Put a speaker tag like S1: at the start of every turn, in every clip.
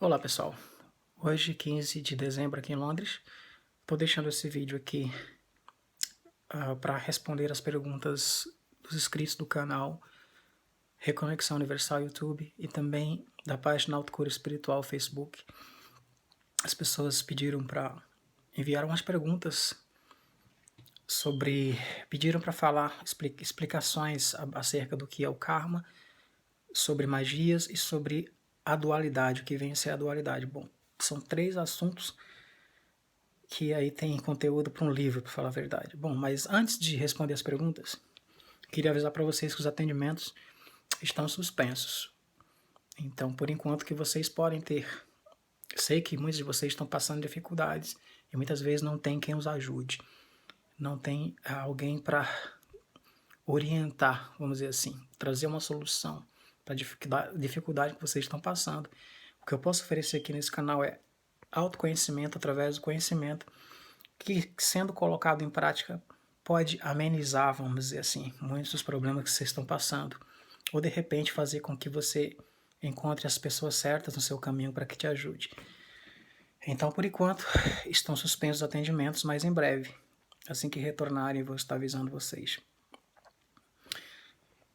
S1: Olá pessoal, hoje 15 de dezembro aqui em Londres, estou deixando esse vídeo aqui para responder as perguntas dos inscritos do canal Reconexão Universal YouTube e também da página Autocura Espiritual Facebook. As pessoas pediram para enviar umas perguntas pediram para falar explicações acerca do que é o karma, sobre magias e sobre a dualidade, o que vem a ser a dualidade. Bom, são três assuntos que aí tem conteúdo para um livro, para falar a verdade. Bom, mas antes de responder as perguntas, queria avisar para vocês que os atendimentos estão suspensos. Então, por enquanto que vocês podem ter, sei que muitos de vocês estão passando dificuldades e muitas vezes não tem quem os ajude, não tem alguém para orientar, vamos dizer assim, trazer uma solução para a dificuldade que vocês estão passando. O que eu posso oferecer aqui nesse canal é autoconhecimento através do conhecimento que, sendo colocado em prática, pode amenizar, vamos dizer assim, muitos dos problemas que vocês estão passando. Ou, de repente, fazer com que você encontre as pessoas certas no seu caminho para que te ajude. Então, por enquanto, estão suspensos os atendimentos, mas em breve, assim que retornarem, vou estar avisando vocês.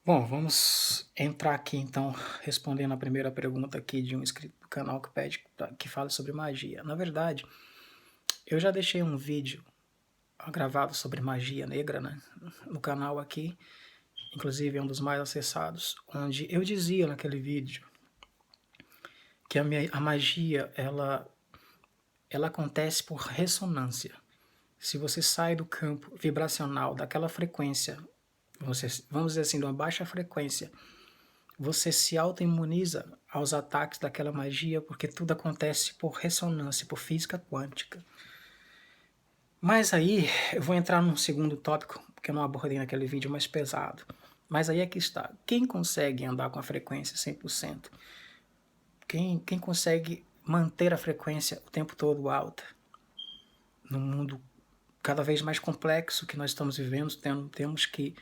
S1: Bom, vamos entrar aqui então, respondendo a primeira pergunta aqui de um inscrito do canal que pede que fala sobre magia. Na verdade, eu já deixei um vídeo gravado sobre magia negra, né, no canal aqui, inclusive é um dos mais acessados, onde eu dizia naquele vídeo que a magia ela acontece por ressonância. Se você sai do campo vibracional daquela frequência, vamos dizer assim, de uma baixa frequência, você se autoimuniza aos ataques daquela magia, porque tudo acontece por ressonância, por física quântica. Mas aí eu vou entrar num segundo tópico, que eu não abordei naquele vídeo mais pesado. Mas aí é que está. Quem consegue andar com a frequência 100%? Quem consegue manter a frequência o tempo todo alta? No mundo cada vez mais complexo que nós estamos vivendo, temos que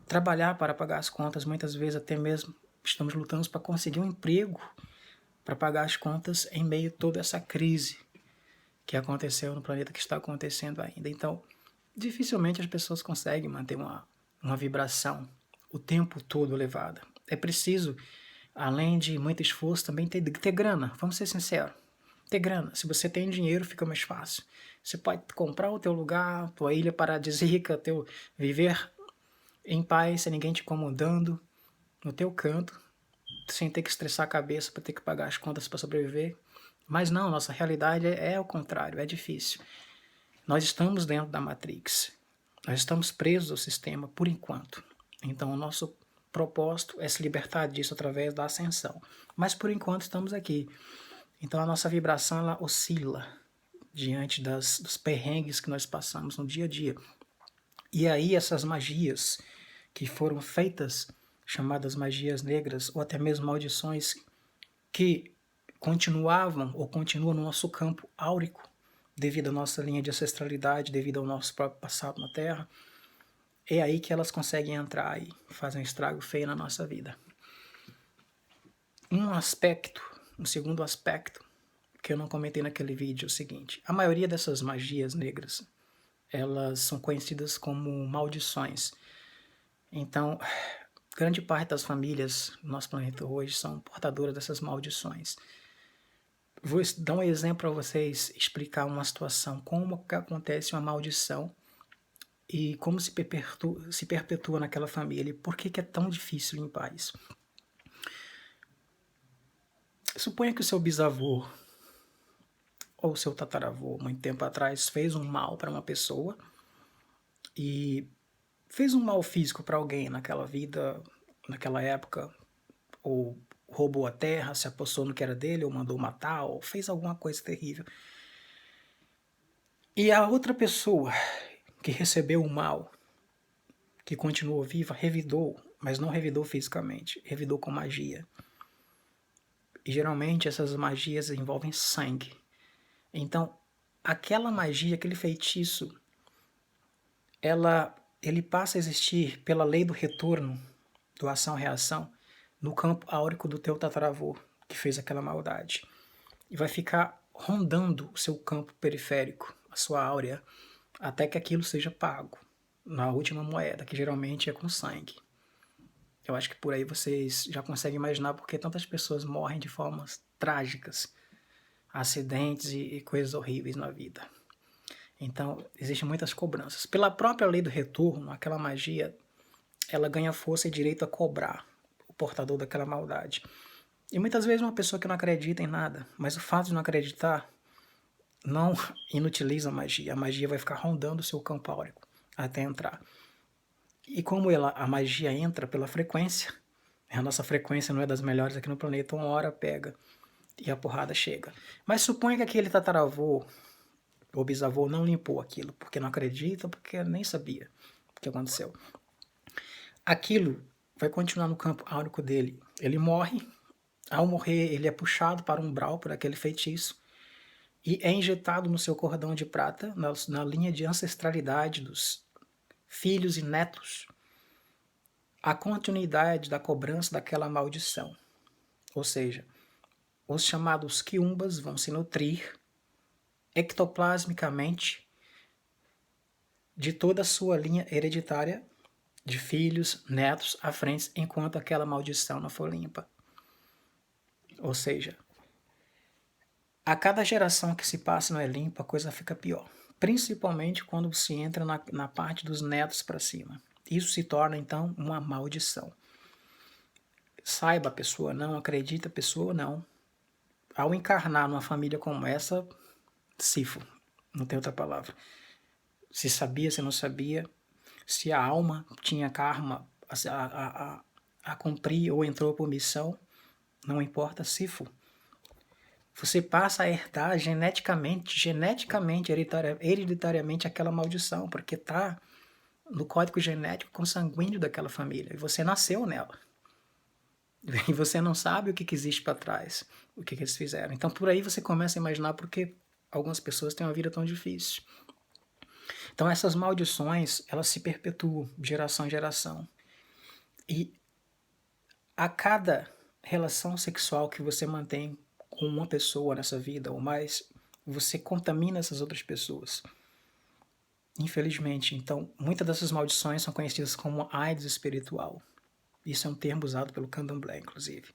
S1: trabalhar para pagar as contas, muitas vezes até mesmo estamos lutando para conseguir um emprego, para pagar as contas em meio a toda essa crise que aconteceu no planeta, que está acontecendo ainda. Então, dificilmente as pessoas conseguem manter uma vibração o tempo todo elevada. É preciso, além de muito esforço, também ter grana. Vamos ser sinceros. Ter grana. Se você tem dinheiro, fica mais fácil. Você pode comprar o teu lugar, tua ilha paradisíaca, viver em paz, sem ninguém te incomodando, no teu canto, sem ter que estressar a cabeça para ter que pagar as contas para sobreviver. Mas não, nossa realidade é o contrário, é difícil. Nós estamos dentro da Matrix. Nós estamos presos ao sistema por enquanto. Então, o nosso propósito é se libertar disso através da ascensão. Mas por enquanto estamos aqui. Então, a nossa vibração ela oscila diante dos perrengues que nós passamos no dia a dia. E aí, essas magias que foram feitas, chamadas magias negras, ou até mesmo maldições, que continuavam ou continuam no nosso campo áurico, devido à nossa linha de ancestralidade, devido ao nosso próprio passado na Terra, é aí que elas conseguem entrar e fazem um estrago feio na nossa vida. Um segundo aspecto, que eu não comentei naquele vídeo, é o seguinte: a maioria dessas magias negras, elas são conhecidas como maldições. Então, grande parte das famílias no nosso planeta hoje são portadoras dessas maldições. Vou dar um exemplo para vocês explicar uma situação, como que acontece uma maldição e como se perpetua naquela família e por que é tão difícil limpar isso. Suponha que o seu bisavô ou seu tataravô, muito tempo atrás, fez um mal para uma pessoa e fez um mal físico para alguém naquela vida, naquela época, ou roubou a terra, se apossou no que era dele, ou mandou matar, ou fez alguma coisa terrível. E a outra pessoa que recebeu o mal, que continuou viva, revidou, mas não revidou fisicamente, revidou com magia. E geralmente essas magias envolvem sangue. Então, aquela magia, aquele feitiço, ele passa a existir pela lei do retorno, do ação-reação, no campo áurico do teu tataravô, que fez aquela maldade. e vai ficar rondando o seu campo periférico, a sua áurea, até que aquilo seja pago na última moeda, que geralmente é com sangue. Eu acho que por aí vocês já conseguem imaginar porque tantas pessoas morrem de formas trágicas, acidentes e coisas horríveis na vida. Então, existem muitas cobranças. Pela própria lei do retorno, aquela magia, ela ganha força e direito a cobrar o portador daquela maldade. E muitas vezes uma pessoa que não acredita em nada, mas o fato de não acreditar não inutiliza a magia vai ficar rondando o seu campo áurico até entrar. E como a magia entra pela frequência, a nossa frequência não é das melhores aqui no planeta, uma hora pega e a porrada chega. Mas suponha que aquele tataravô ou bisavô não limpou aquilo, porque não acredita, porque nem sabia o que aconteceu. Aquilo vai continuar no campo áurico dele. Ele morre, ao morrer ele é puxado para um umbral por aquele feitiço e é injetado no seu cordão de prata, na linha de ancestralidade dos filhos e netos, a continuidade da cobrança daquela maldição. Ou seja, os chamados quiumbas vão se nutrir ectoplasmicamente de toda a sua linha hereditária de filhos, netos à frente, enquanto aquela maldição não for limpa. Ou seja, a cada geração que se passa e não é limpa, a coisa fica pior. Principalmente quando se entra na parte dos netos para cima. Isso se torna, então, uma maldição. Saiba a pessoa não, acredita a pessoa não. Ao encarnar numa família como essa, sifo, não tem outra palavra. Se sabia, se não sabia, se a alma tinha karma a cumprir ou entrou por missão, não importa, sifo. Você passa a herdar geneticamente, hereditariamente aquela maldição, porque está no código genético consanguíneo daquela família, e você nasceu nela. E você não sabe o que existe para trás, o que eles fizeram. Então por aí você começa a imaginar por que algumas pessoas têm uma vida tão difícil. Então essas maldições, elas se perpetuam de geração em geração. E a cada relação sexual que você mantém com uma pessoa nessa vida ou mais, você contamina essas outras pessoas. Infelizmente, então, muitas dessas maldições são conhecidas como AIDS espiritual. Isso é um termo usado pelo Candomblé, inclusive.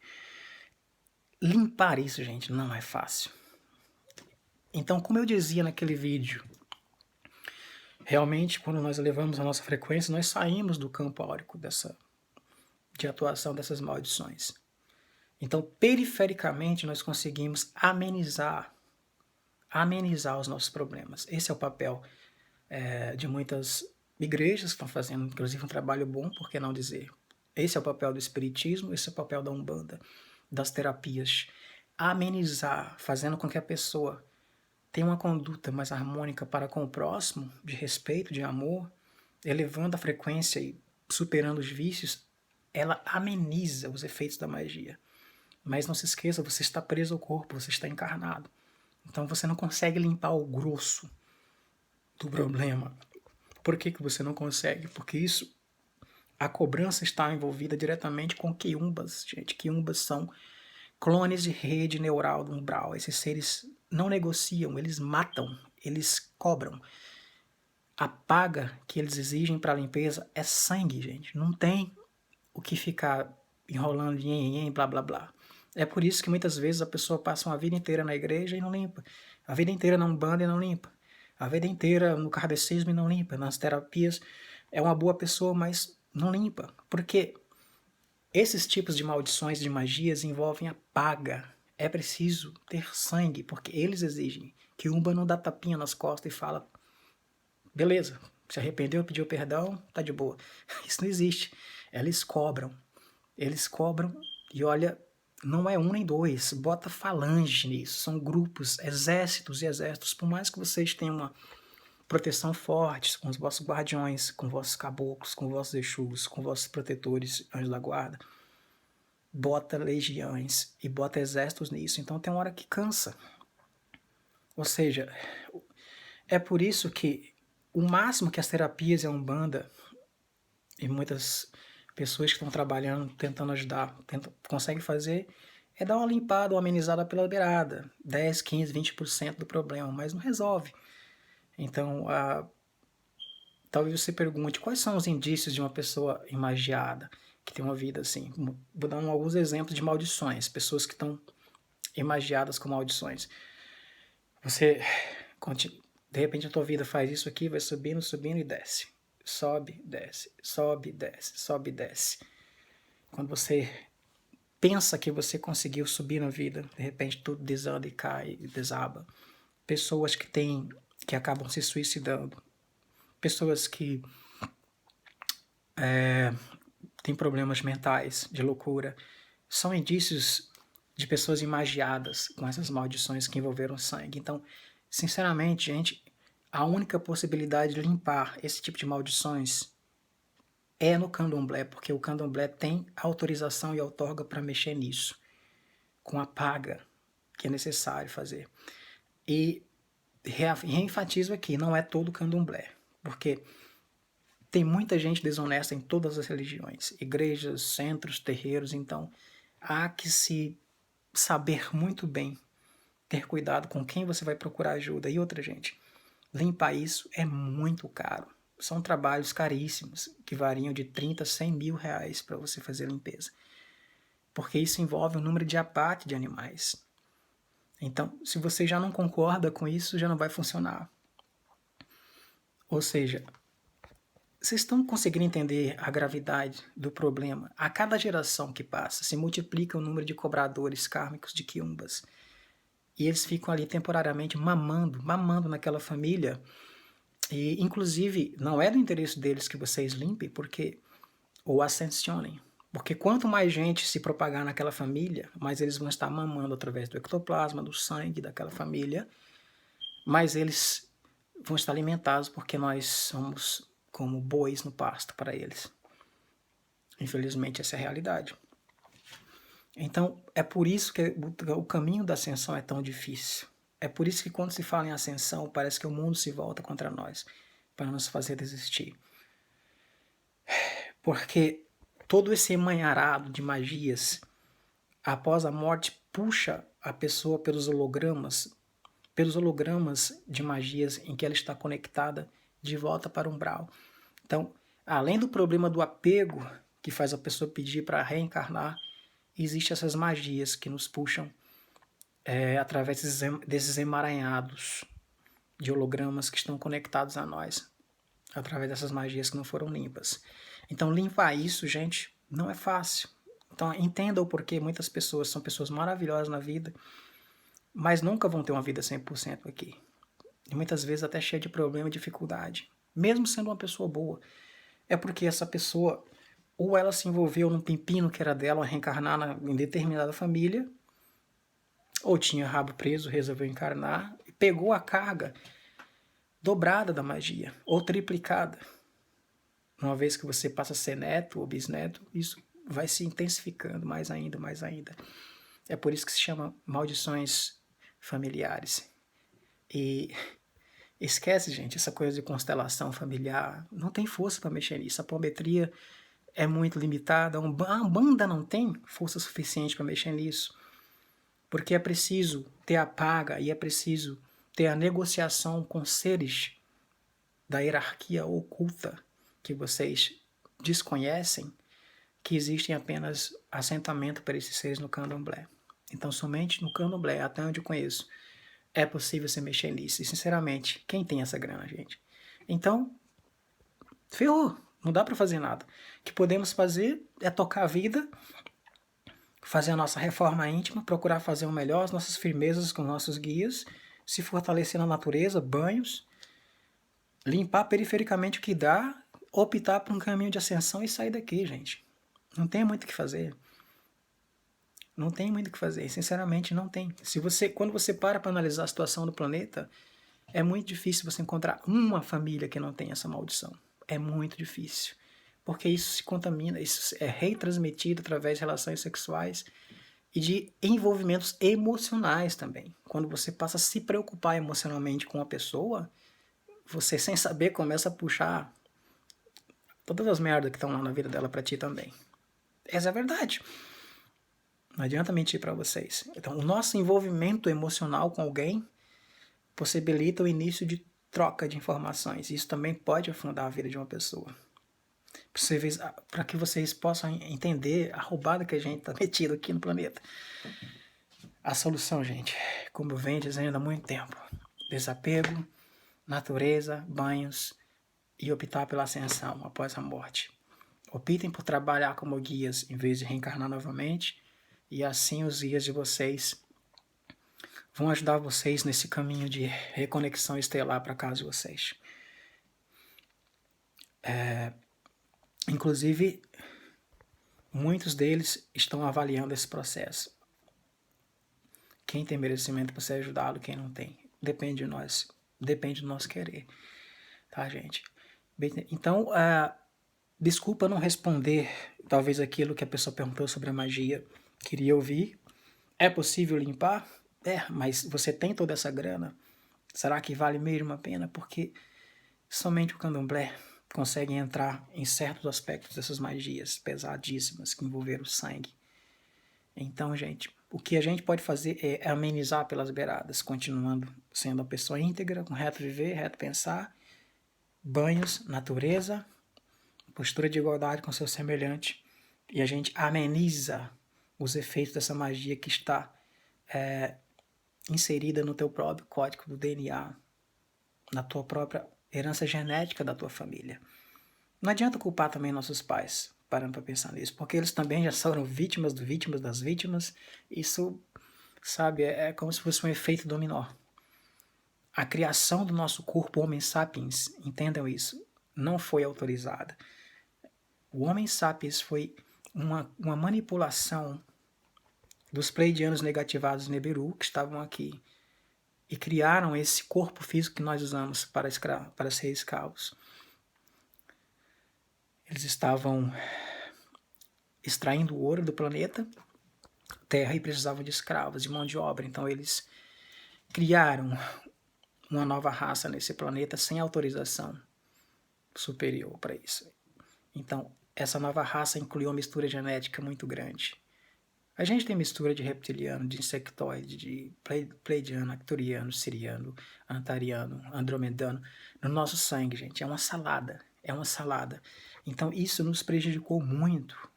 S1: Limpar isso, gente, não é fácil. Então, como eu dizia naquele vídeo, realmente, quando nós elevamos a nossa frequência, nós saímos do campo áurico de atuação dessas maldições. Então, perifericamente, nós conseguimos amenizar os nossos problemas. Esse é o papel de muitas igrejas que estão fazendo, inclusive, um trabalho bom, por que não dizer? Esse é o papel do espiritismo, esse é o papel da Umbanda, das terapias. Amenizar, fazendo com que a pessoa tenha uma conduta mais harmônica para com o próximo, de respeito, de amor, elevando a frequência e superando os vícios, ela ameniza os efeitos da magia. Mas não se esqueça, você está preso ao corpo, você está encarnado. Então você não consegue limpar o grosso do problema. Por que você não consegue? Porque a cobrança está envolvida diretamente com quiumbas, gente. Quiumbas são clones de rede neural do umbral. Esses seres não negociam, eles matam, eles cobram. A paga que eles exigem para a limpeza é sangue, gente. Não tem o que ficar enrolando blá blá blá. É por isso que muitas vezes a pessoa passa uma vida inteira na igreja e não limpa. A vida inteira na Umbanda e não limpa. A vida inteira no kardecismo e não limpa. Nas terapias é uma boa pessoa, mas não limpa. Porque esses tipos de maldições, de magias, envolvem a paga. É preciso ter sangue, porque eles exigem. Que Umba não dá tapinha nas costas e fala, beleza, se arrependeu, pediu perdão, tá de boa. Isso não existe. Eles cobram e olha, não é um nem dois, bota falange nisso, são grupos, exércitos e exércitos, por mais que vocês tenham uma proteção forte com os vossos guardiões, com vossos caboclos, com vossos exus, com vossos protetores, anjos da guarda, bota legiões e bota exércitos nisso, então tem uma hora que cansa. Ou seja, é por isso que o máximo que as terapias e a Umbanda e muitas pessoas que estão trabalhando, tentando ajudar, conseguem fazer é dar uma limpada, uma amenizada pela beirada, 10, 15, 20% do problema, mas não resolve. Então, talvez você pergunte quais são os indícios de uma pessoa imagiada, que tem uma vida assim. Vou dar alguns exemplos de maldições, pessoas que estão imagiadas com maldições. Você, de repente a tua vida faz isso aqui, vai subindo, subindo e desce. Sobe, desce, sobe, desce, sobe, desce. Quando você pensa que você conseguiu subir na vida, de repente tudo desanda e cai e desaba. Pessoas que acabam se suicidando. Pessoas que têm problemas mentais, de loucura. São indícios de pessoas imagiadas com essas maldições que envolveram sangue. Então, sinceramente, gente, a única possibilidade de limpar esse tipo de maldições é no candomblé, porque o candomblé tem autorização e outorga para mexer nisso, com a paga que é necessário fazer. E reenfatizo aqui, não é todo candomblé, porque tem muita gente desonesta em todas as religiões, igrejas, centros, terreiros, então há que se saber muito bem, ter cuidado com quem você vai procurar ajuda. E outra, gente, limpar isso é muito caro. São trabalhos caríssimos, que variam de 30 a 100 mil reais para você fazer a limpeza. Porque isso envolve um número de abate de animais. Então, se você já não concorda com isso, já não vai funcionar. Ou seja, vocês estão conseguindo entender a gravidade do problema? A cada geração que passa, se multiplica o número de cobradores kármicos de quiumbas. E eles ficam ali temporariamente mamando naquela família. E, inclusive, não é do interesse deles que vocês limpem, ou ascensionem. Porque quanto mais gente se propagar naquela família, mais eles vão estar mamando através do ectoplasma, do sangue daquela família, mais eles vão estar alimentados, porque nós somos como bois no pasto para eles. Infelizmente, essa é a realidade. Então, é por isso que o caminho da ascensão é tão difícil. É por isso que quando se fala em ascensão, parece que o mundo se volta contra nós, para nos fazer desistir. Porque todo esse emaranhado de magias, após a morte, puxa a pessoa pelos hologramas de magias em que ela está conectada de volta para o umbral. Então, além do problema do apego, que faz a pessoa pedir para reencarnar, existem essas magias que nos puxam através desses emaranhados de hologramas que estão conectados a nós, através dessas magias que não foram limpas. Então, limpar isso, gente, não é fácil. Então, entenda o porquê muitas pessoas são pessoas maravilhosas na vida, mas nunca vão ter uma vida 100% aqui. E muitas vezes até cheia de problema e dificuldade. Mesmo sendo uma pessoa boa. É porque essa pessoa, ou ela se envolveu num pepino que era dela, reencarnar em determinada família, ou tinha rabo preso, resolveu encarnar, e pegou a carga dobrada da magia, ou triplicada. Uma vez que você passa a ser neto ou bisneto, isso vai se intensificando mais ainda, mais ainda. É por isso que se chama maldições familiares. E esquece, gente, essa coisa de constelação familiar. Não tem força para mexer nisso. A apometria é muito limitada. A Umbanda não tem força suficiente para mexer nisso. Porque é preciso ter a paga e é preciso ter a negociação com seres da hierarquia oculta que vocês desconhecem, que existem apenas assentamento para esses seres no candomblé. Então, somente no candomblé, até onde eu conheço, é possível você mexer nisso. E, sinceramente, quem tem essa grana, gente? Então, ferrou. Não dá para fazer nada. O que podemos fazer é tocar a vida, fazer a nossa reforma íntima, procurar fazer o melhor, as nossas firmezas com nossos guias, se fortalecer na natureza, banhos, limpar perifericamente o que dá, optar por um caminho de ascensão e sair daqui, gente. Não tem muito o que fazer. Não tem muito o que fazer. Sinceramente, não tem. Quando você para analisar a situação do planeta, é muito difícil você encontrar uma família que não tem essa maldição. É muito difícil. Porque isso se contamina, isso é retransmitido através de relações sexuais e de envolvimentos emocionais também. Quando você passa a se preocupar emocionalmente com a pessoa, você, sem saber, começa a puxar todas as merdas que estão lá na vida dela pra ti também. Essa é a verdade. Não adianta mentir para vocês. Então, o nosso envolvimento emocional com alguém possibilita o início de troca de informações. Isso também pode afundar a vida de uma pessoa. Para que vocês possam entender a roubada que a gente está metido aqui no planeta. A solução, gente, como eu venho dizendo há muito tempo, desapego, natureza, banhos e optar pela ascensão após a morte. Optem por trabalhar como guias em vez de reencarnar novamente, e assim os guias de vocês vão ajudar vocês nesse caminho de reconexão estelar para casa de vocês. Inclusive, muitos deles estão avaliando esse processo. Quem tem merecimento para ser ajudado, quem não tem. Depende de nós. Depende do nosso querer. Tá, gente? Então, desculpa não responder talvez aquilo que a pessoa perguntou sobre a magia. Queria ouvir. É possível limpar? Mas você tem toda essa grana? Será que vale mesmo a pena? Porque somente o candomblé consegue entrar em certos aspectos dessas magias pesadíssimas que envolveram o sangue. Então, gente, o que a gente pode fazer é amenizar pelas beiradas, continuando sendo uma pessoa íntegra, com reto viver, reto pensar, banhos, natureza, postura de igualdade com seu semelhante, e a gente ameniza os efeitos dessa magia que está inserida no teu próprio código do DNA, na tua própria herança genética da tua família. Não adianta culpar também nossos pais, parando para pensar nisso, porque eles também já foram vítimas das vítimas. Isso, sabe, é como se fosse um efeito dominó. A criação do nosso corpo Homem Sapiens, entendam isso, não foi autorizada. O Homem Sapiens foi uma manipulação dos pleidianos negativados Neberu, que estavam aqui, e criaram esse corpo físico que nós usamos para ser escravos. Eles estavam extraindo o ouro do planeta Terra e precisavam de escravos, de mão de obra. Então eles criaram uma nova raça nesse planeta sem autorização superior para isso. Então essa nova raça incluiu uma mistura genética muito grande. A gente tem mistura de reptiliano, de insectoide, de pleidiano, arcturiano, siriano, antariano, andromedano no nosso sangue, gente. É uma salada. É uma salada. Então isso nos prejudicou muito.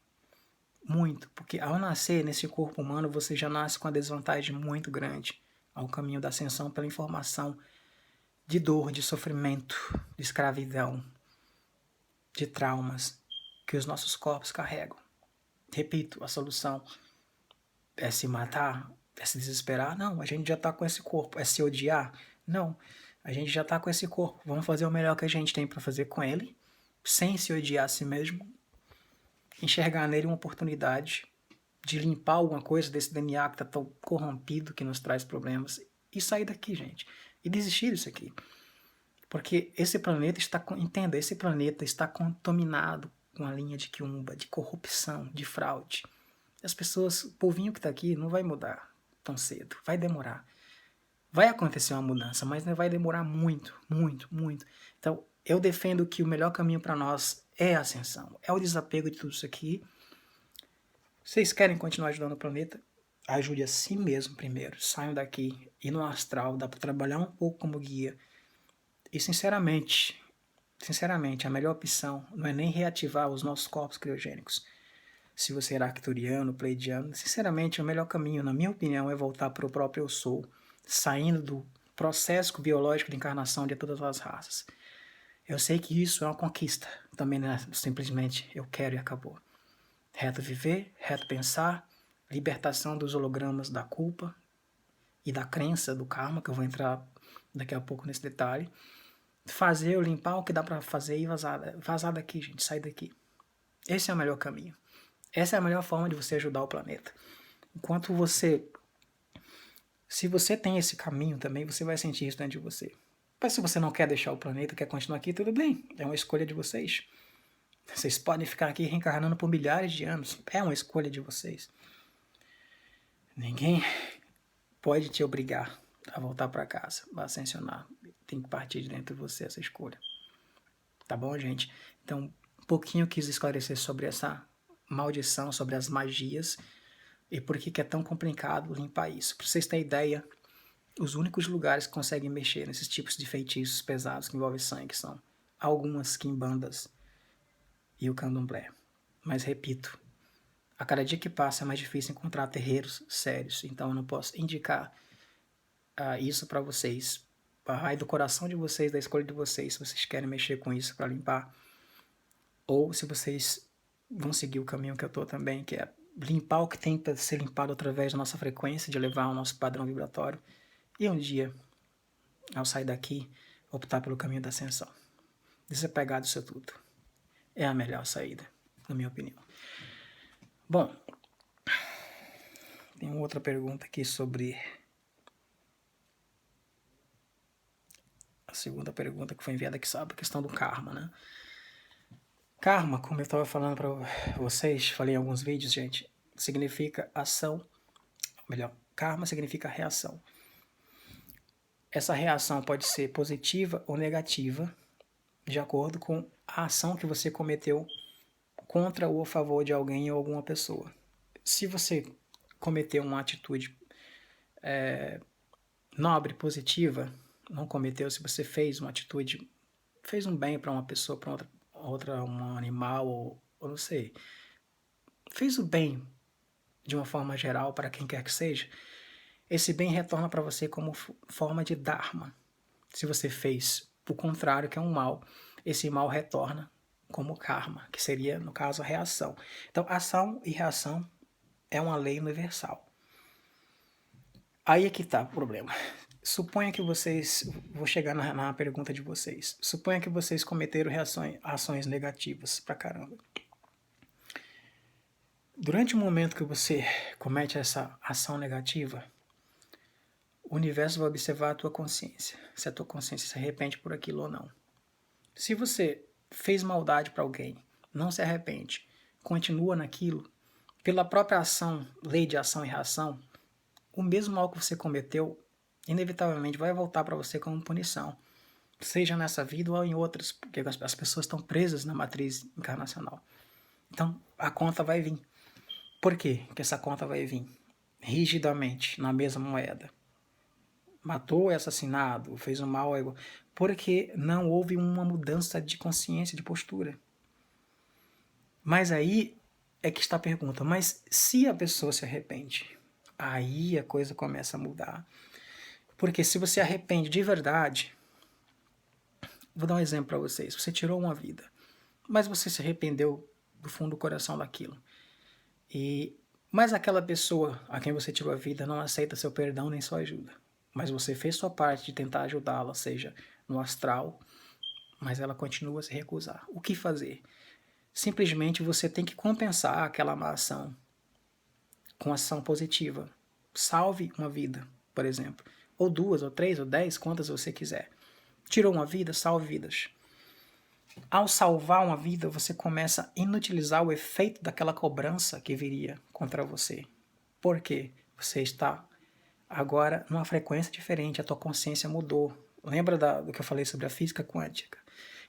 S1: Muito. Porque ao nascer nesse corpo humano, você já nasce com uma desvantagem muito grande ao caminho da ascensão pela informação de dor, de sofrimento, de escravidão, de traumas que os nossos corpos carregam. Repito, a solução é se matar? É se desesperar? Não, a gente já está com esse corpo. É se odiar? Não, a gente já está com esse corpo. Vamos fazer o melhor que a gente tem para fazer com ele, sem se odiar a si mesmo, enxergar nele uma oportunidade de limpar alguma coisa desse DNA que está tão corrompido, que nos traz problemas, e sair daqui, gente. E desistir disso aqui. Porque esse planeta está, entenda, esse planeta está contaminado com a linha de quiumba, de corrupção, de fraude. As pessoas, o povinho que está aqui não vai mudar tão cedo, vai demorar. Vai acontecer uma mudança, mas vai demorar muito, muito, muito. Então, eu defendo que o melhor caminho para nós é a ascensão, é o desapego de tudo isso aqui. Vocês querem continuar ajudando o planeta? Ajude a si mesmo primeiro, saiam daqui, e no astral, dá para trabalhar um pouco como guia. E sinceramente, a melhor opção não é nem reativar os nossos corpos criogênicos. Se você era arcturiano, pleidiano, sinceramente, o melhor caminho, na minha opinião, é voltar para o próprio eu sou, saindo do processo biológico de encarnação de todas as raças. Eu sei que isso é uma conquista, também não é simplesmente eu quero e acabou. Reto viver, reto pensar, libertação dos hologramas da culpa e da crença do karma, que eu vou entrar daqui a pouco nesse detalhe. Fazer, limpar o que dá para fazer e vazar daqui, gente, sair daqui. Esse é o melhor caminho. Essa é a melhor forma de você ajudar o planeta. Enquanto se você tem esse caminho também, você vai sentir isso dentro de você. Mas se você não quer deixar o planeta, quer continuar aqui, tudo bem. É uma escolha de vocês. Vocês podem ficar aqui reencarnando por milhares de anos. É uma escolha de vocês. Ninguém pode te obrigar a voltar para casa, a ascensionar. Tem que partir de dentro de você essa escolha. Tá bom, gente? Então, um pouquinho eu quis esclarecer sobre essa maldição, sobre as magias, e por que que é tão complicado limpar isso. Para vocês terem ideia, os únicos lugares que conseguem mexer nesses tipos de feitiços pesados que envolvem sangue são algumas quimbandas e o candomblé. Mas repito, a cada dia que passa é mais difícil encontrar terreiros sérios, então eu não posso indicar isso para vocês. Vai do coração de vocês, da escolha de vocês, se vocês querem mexer com isso para limpar, ou se vocês vão seguir o caminho que eu estou também, que é limpar o que tem para ser limpado através da nossa frequência, de elevar o nosso padrão vibratório, e um dia, ao sair daqui, optar pelo caminho da ascensão. Desapegar disso tudo. É a melhor saída, na minha opinião. Bom, tem outra pergunta aqui sobre a segunda pergunta que foi enviada aqui, sabe, a questão do karma, né? Karma, como eu estava falando para vocês, falei em alguns vídeos, gente, significa ação, melhor, karma significa reação. Essa reação pode ser positiva ou negativa, de acordo com a ação que você cometeu contra ou a favor de alguém ou alguma pessoa. Se você cometeu uma atitude nobre, positiva, não cometeu, se você fez uma atitude, fez um bem para uma pessoa, para outra, um animal, ou não sei, fez o bem de uma forma geral para quem quer que seja, esse bem retorna para você como forma de dharma. Se você fez o contrário, que é um mal, esse mal retorna como karma, que seria, no caso, a reação. Então, ação e reação é uma lei universal. Aí é que está o problema. Suponha que vocês, vou chegar na pergunta de vocês, suponha que vocês cometeram ações negativas pra caramba. Durante o momento que você comete essa ação negativa, o universo vai observar a tua consciência, se a tua consciência se arrepende por aquilo ou não. Se você fez maldade para alguém, não se arrepende, continua naquilo, pela própria ação, lei de ação e reação, o mesmo mal que você cometeu, inevitavelmente vai voltar para você como punição. Seja nessa vida ou em outras, porque as pessoas estão presas na matriz encarnacional. Então, a conta vai vir. Por quê que essa conta vai vir? Rigidamente, na mesma moeda. Matou, é assassinado, fez um mal, porque não houve uma mudança de consciência, de postura. Mas aí é que está a pergunta, mas se a pessoa se arrepende, aí a coisa começa a mudar. Porque se você arrepende de verdade, vou dar um exemplo para vocês, você tirou uma vida, mas você se arrependeu do fundo do coração daquilo. Mas aquela pessoa a quem você tirou a vida não aceita seu perdão nem sua ajuda. Mas você fez sua parte de tentar ajudá-la, seja no astral, mas ela continua a se recusar. O que fazer? Simplesmente você tem que compensar aquela má ação com ação positiva. Salve uma vida, por exemplo. Ou 2, ou 3, ou 10, quantas você quiser. Tirou uma vida, salve vidas. Ao salvar uma vida, você começa a inutilizar o efeito daquela cobrança que viria contra você. Por quê? Você está agora numa frequência diferente, a tua consciência mudou. Lembra do que eu falei sobre a física quântica?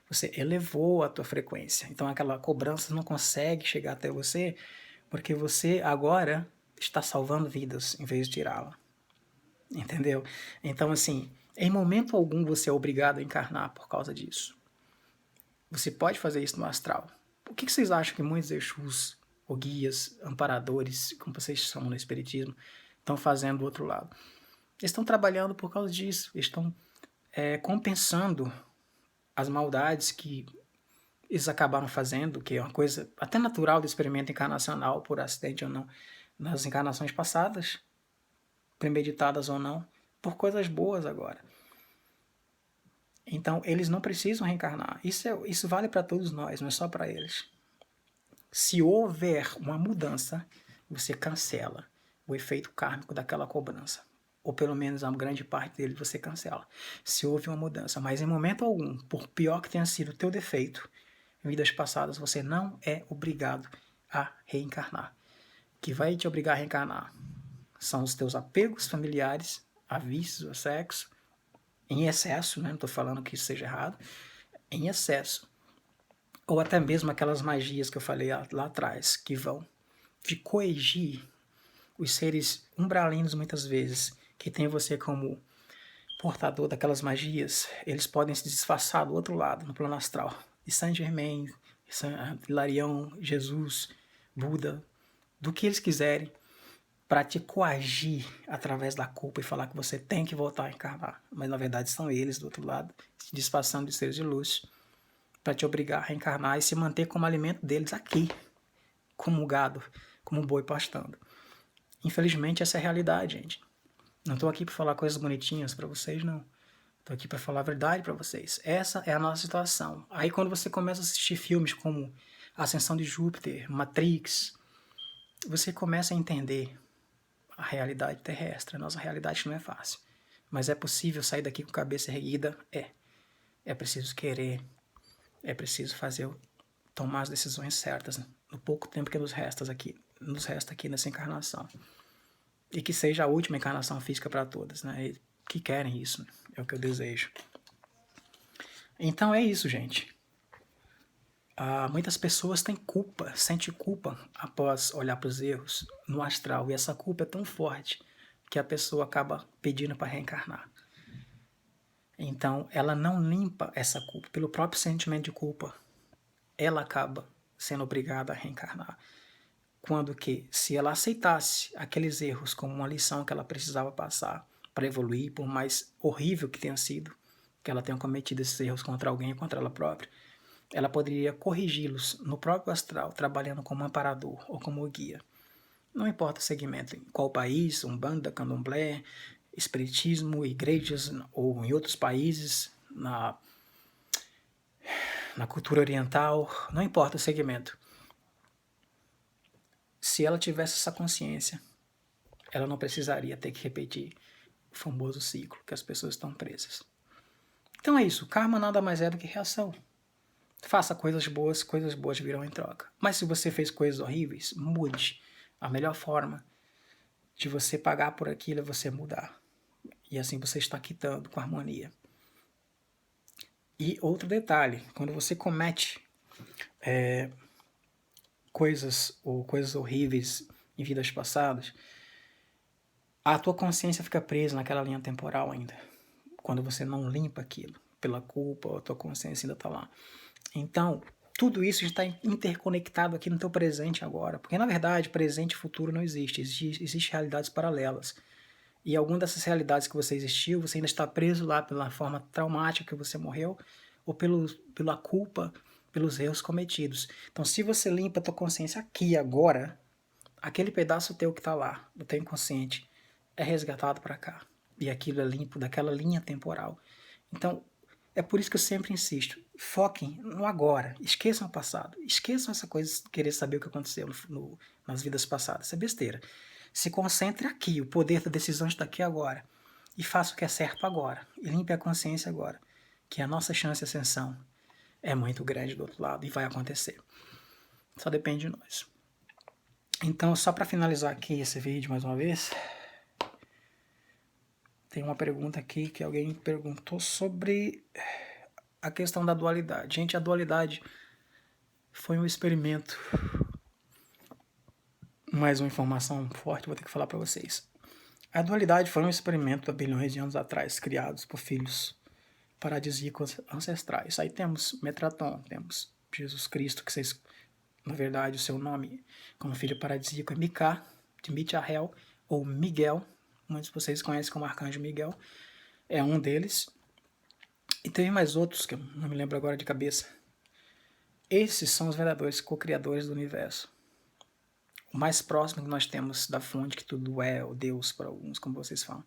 S1: Você elevou a tua frequência. Então aquela cobrança não consegue chegar até você, porque você agora está salvando vidas em vez de tirá-la. Entendeu? Então, assim, em momento algum você é obrigado a encarnar por causa disso. Você pode fazer isso no astral. Por que vocês acham que muitos Exus, ou guias, amparadores, como vocês chamam no Espiritismo, estão fazendo do outro lado? Eles estão trabalhando por causa disso. Eles estão compensando as maldades que eles acabaram fazendo, que é uma coisa até natural do experimento encarnacional, por acidente ou não, nas encarnações passadas, premeditadas ou não, por coisas boas agora. Então, eles não precisam reencarnar. Isso vale para todos nós, não é só para eles. Se houver uma mudança, você cancela o efeito kármico daquela cobrança. Ou pelo menos a grande parte dele você cancela. Se houve uma mudança. Mas em momento algum, por pior que tenha sido o teu defeito, em vidas passadas, você não é obrigado a reencarnar. O que vai te obrigar a reencarnar são os teus apegos familiares, a vícios, a sexo, em excesso, né? Não estou falando que isso seja errado, em excesso. Ou até mesmo aquelas magias que eu falei lá atrás, que vão te coergir os seres umbralinos muitas vezes, que tem você como portador daquelas magias, eles podem se disfarçar do outro lado, no plano astral. De Saint-Germain, Hilarião, Jesus, Buda, do que eles quiserem, para te coagir através da culpa e falar que você tem que voltar a encarnar. Mas na verdade são eles do outro lado, se disfarçando de seres de luz, para te obrigar a reencarnar e se manter como alimento deles aqui, como gado, como boi pastando. Infelizmente essa é a realidade, gente. Não estou aqui para falar coisas bonitinhas para vocês, não. Estou aqui para falar a verdade para vocês. Essa é a nossa situação. Aí quando você começa a assistir filmes como Ascensão de Júpiter, Matrix, você começa a entender a realidade terrestre. A nossa realidade não é fácil. Mas é possível sair daqui com a cabeça erguida? É. É preciso querer. É preciso tomar as decisões certas, né? No pouco tempo que nos resta aqui nessa encarnação. E que seja a última encarnação física para todas, né? E que querem isso, né? É o que eu desejo. Então é isso, gente. Muitas pessoas têm culpa, sentem culpa após olhar para os erros no astral. E essa culpa é tão forte que a pessoa acaba pedindo para reencarnar. Então ela não limpa essa culpa. Pelo próprio sentimento de culpa, ela acaba sendo obrigada a reencarnar. Quando que, se ela aceitasse aqueles erros como uma lição que ela precisava passar para evoluir, por mais horrível que tenha sido, que ela tenha cometido esses erros contra alguém ou contra ela própria, ela poderia corrigi-los no próprio astral, trabalhando como amparador ou como guia. Não importa o segmento, em qual país, Umbanda, Candomblé, Espiritismo, igrejas ou em outros países, na cultura oriental, não importa o segmento. Se ela tivesse essa consciência, ela não precisaria ter que repetir o famoso ciclo que as pessoas estão presas. Então é isso, karma nada mais é do que reação. Faça coisas boas virão em troca. Mas se você fez coisas horríveis, mude. A melhor forma de você pagar por aquilo é você mudar. E assim você está quitando com harmonia. E outro detalhe, quando você comete coisas horríveis em vidas passadas, a tua consciência fica presa naquela linha temporal ainda. Quando você não limpa aquilo pela culpa, a tua consciência ainda está lá. Então, tudo isso está interconectado aqui no teu presente agora. Porque, na verdade, presente e futuro não existe. Existem realidades paralelas. E alguma dessas realidades que você existiu, você ainda está preso lá pela forma traumática que você morreu, ou pela culpa, pelos erros cometidos. Então, se você limpa a tua consciência aqui, agora, aquele pedaço teu que está lá, do teu inconsciente, é resgatado para cá. E aquilo é limpo daquela linha temporal. Então, é por isso que eu sempre insisto, foquem no agora, esqueçam o passado, esqueçam essa coisa de querer saber o que aconteceu nas vidas passadas, isso é besteira. Se concentre aqui, o poder da decisão está aqui agora, e faça o que é certo agora, e limpe a consciência agora, que a nossa chance de ascensão é muito grande do outro lado, e vai acontecer. Só depende de nós. Então, só para finalizar aqui esse vídeo mais uma vez, tem uma pergunta aqui que alguém perguntou sobre a questão da dualidade. Gente, a dualidade foi um experimento. Mais uma informação forte, vou ter que falar para vocês. A dualidade foi um experimento há bilhões de anos atrás, criados por filhos paradisíacos ancestrais. Aí temos Metatron, temos Jesus Cristo, que vocês, na verdade, o seu nome como filho paradisíaco é Micá, de Michael, ou Miguel, muitos de vocês conhecem como Arcanjo Miguel, é um deles. E teve mais outros, que eu não me lembro agora de cabeça. Esses são os verdadeiros co-criadores do universo. O mais próximo que nós temos da fonte que tudo é, o Deus para alguns, como vocês falam.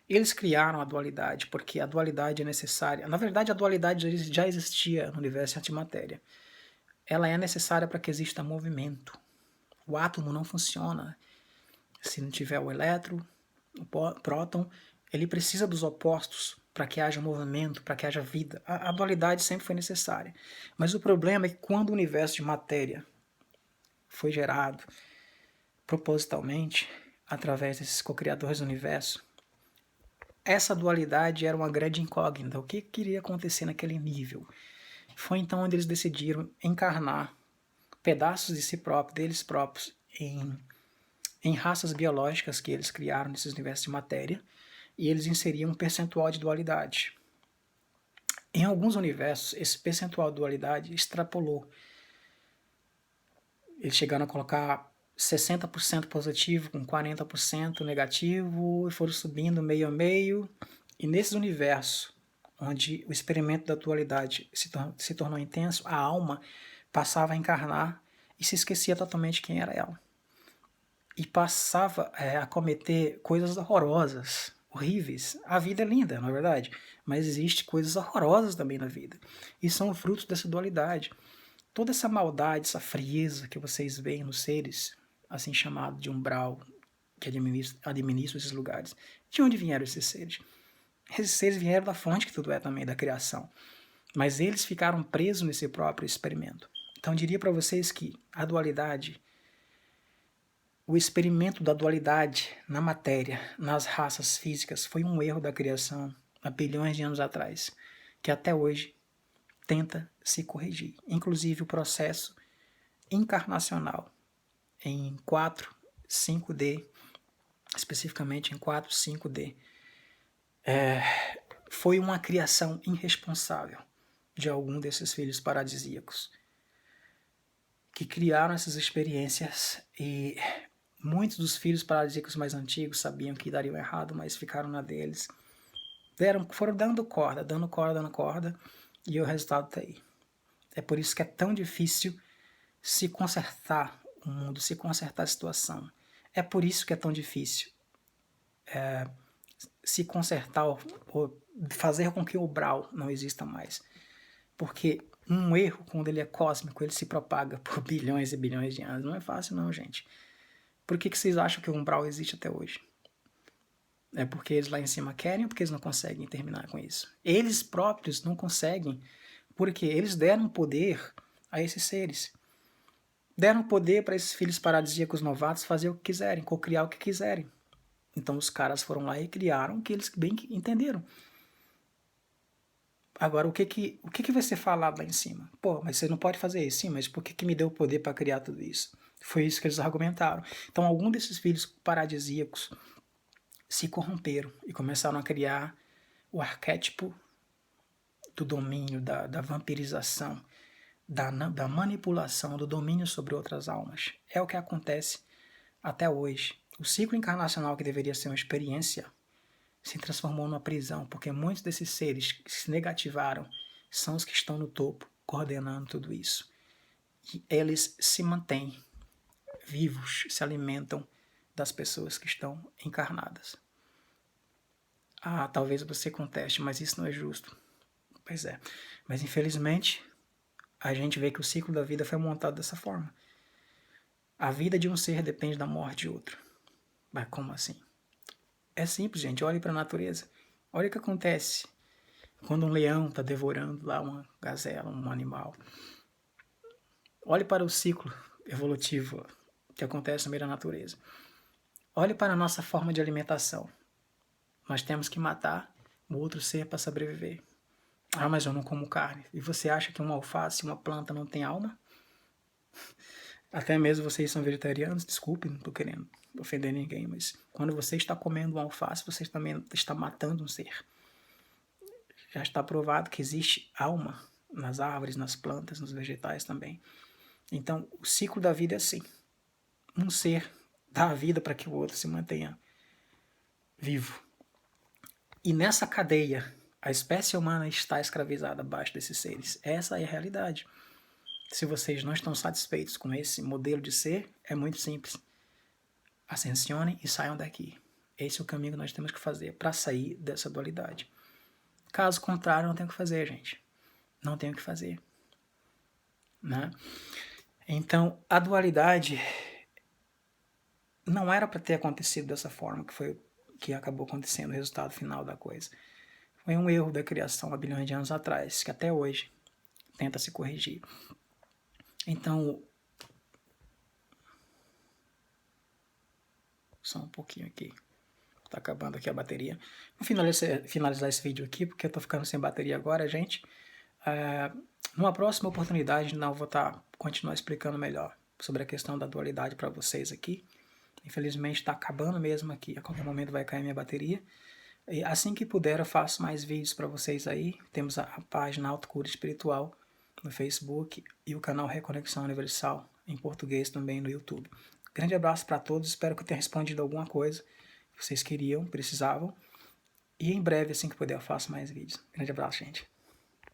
S1: Eles criaram a dualidade, porque a dualidade é necessária. Na verdade, a dualidade já existia no universo antimatéria. Ela é necessária para que exista movimento. O átomo não funciona se não tiver o elétron, o próton. Ele precisa dos opostos para que haja movimento, para que haja vida. A dualidade sempre foi necessária. Mas o problema é que quando o universo de matéria foi gerado propositalmente, através desses co-criadores do universo, essa dualidade era uma grande incógnita. O que iria acontecer naquele nível? Foi então onde eles decidiram encarnar pedaços de si próprios, deles próprios, em em raças biológicas que eles criaram nesses universos de matéria, e eles inseriam um percentual de dualidade. Em alguns universos, esse percentual de dualidade extrapolou. Eles chegaram a colocar 60% positivo com 40% negativo, e foram subindo meio a meio. E nesses universos, onde o experimento da dualidade se tornou intenso, a alma passava a encarnar e se esquecia totalmente quem era ela. E passava a cometer coisas horrorosas, horríveis. A vida é linda, não é verdade? Mas existe coisas horrorosas também na vida. E são frutos dessa dualidade. Toda essa maldade, essa frieza que vocês veem nos seres, assim chamado de umbral, que administram esses lugares. De onde vieram esses seres? Esses seres vieram da fonte que tudo é também, da criação. Mas eles ficaram presos nesse próprio experimento. Então eu diria para vocês que a dualidade, o experimento da dualidade na matéria, nas raças físicas, foi um erro da criação há bilhões de anos atrás, que até hoje tenta se corrigir. Inclusive o processo encarnacional em 4, 5D, especificamente em 4, 5D, foi uma criação irresponsável de algum desses filhos paradisíacos que criaram essas experiências, e muitos dos filhos paradisíacos mais antigos sabiam que dariam errado, mas ficaram na deles. Foram dando corda, e o resultado está aí. É por isso que é tão difícil se consertar o mundo, se consertar a situação. É por isso que é tão difícil se consertar ou fazer com que o Brawl não exista mais. Porque um erro, quando ele é cósmico, ele se propaga por bilhões e bilhões de anos. Não é fácil não, gente. Por que vocês acham que o Umbral existe até hoje? É porque eles lá em cima querem ou porque eles não conseguem terminar com isso? Eles próprios não conseguem, porque eles deram poder a esses seres. Deram poder para esses filhos paradisíacos novatos fazer o que quiserem, cocriar o que quiserem. Então os caras foram lá e criaram o que eles bem entenderam. Agora, o que vai ser falado lá em cima? Pô, mas você não pode fazer isso. Sim, mas por que me deu o poder para criar tudo isso? Foi isso que eles argumentaram. Então, algum desses filhos paradisíacos se corromperam e começaram a criar o arquétipo do domínio, da vampirização, da manipulação, do domínio sobre outras almas. É o que acontece até hoje. O ciclo encarnacional, que deveria ser uma experiência, se transformou numa prisão, porque muitos desses seres que se negativaram são os que estão no topo, coordenando tudo isso. E eles se mantêm vivos, se alimentam das pessoas que estão encarnadas. Ah, talvez você conteste, mas isso não é justo. Pois é. Mas infelizmente, a gente vê que o ciclo da vida foi montado dessa forma. A vida de um ser depende da morte de outro. Mas como assim? É simples, gente. Olhe para a natureza. Olha o que acontece quando um leão está devorando lá uma gazela, um animal. Olhe para o ciclo evolutivo que acontece no meio da natureza. Olhe para a nossa forma de alimentação. Nós temos que matar o outro ser para sobreviver. Ah, mas eu não como carne. E você acha que uma alface, uma planta não tem alma? Até mesmo vocês são vegetarianos, desculpe, não estou querendo ofender ninguém, mas quando você está comendo uma alface, você também está matando um ser. Já está provado que existe alma nas árvores, nas plantas, nos vegetais também. Então, o ciclo da vida é assim. Um ser dá a vida para que o outro se mantenha vivo. E nessa cadeia, a espécie humana está escravizada abaixo desses seres. Essa é a realidade. Se vocês não estão satisfeitos com esse modelo de ser, é muito simples. Ascensionem e saiam daqui. Esse é o caminho que nós temos que fazer para sair dessa dualidade. Caso contrário, não tem o que fazer, gente. Não tem o que fazer. Né? Então, a dualidade não era para ter acontecido dessa forma, que acabou acontecendo o resultado final da coisa. Foi um erro da criação há bilhões de anos atrás, que até hoje tenta se corrigir. Então, só um pouquinho aqui. Tá acabando aqui a bateria. Vou finalizar esse vídeo aqui, porque eu tô ficando sem bateria agora, gente. Numa próxima oportunidade, não vou continuar explicando melhor sobre a questão da dualidade para vocês aqui. Infelizmente está acabando mesmo aqui, a qualquer momento vai cair minha bateria. E assim que puder eu faço mais vídeos para vocês aí. Temos a página Autocura Espiritual no Facebook e o canal Reconexão Universal em português também no YouTube. Grande abraço para todos, espero que eu tenha respondido alguma coisa que vocês queriam, precisavam. E em breve, assim que puder, eu faço mais vídeos. Grande abraço, gente.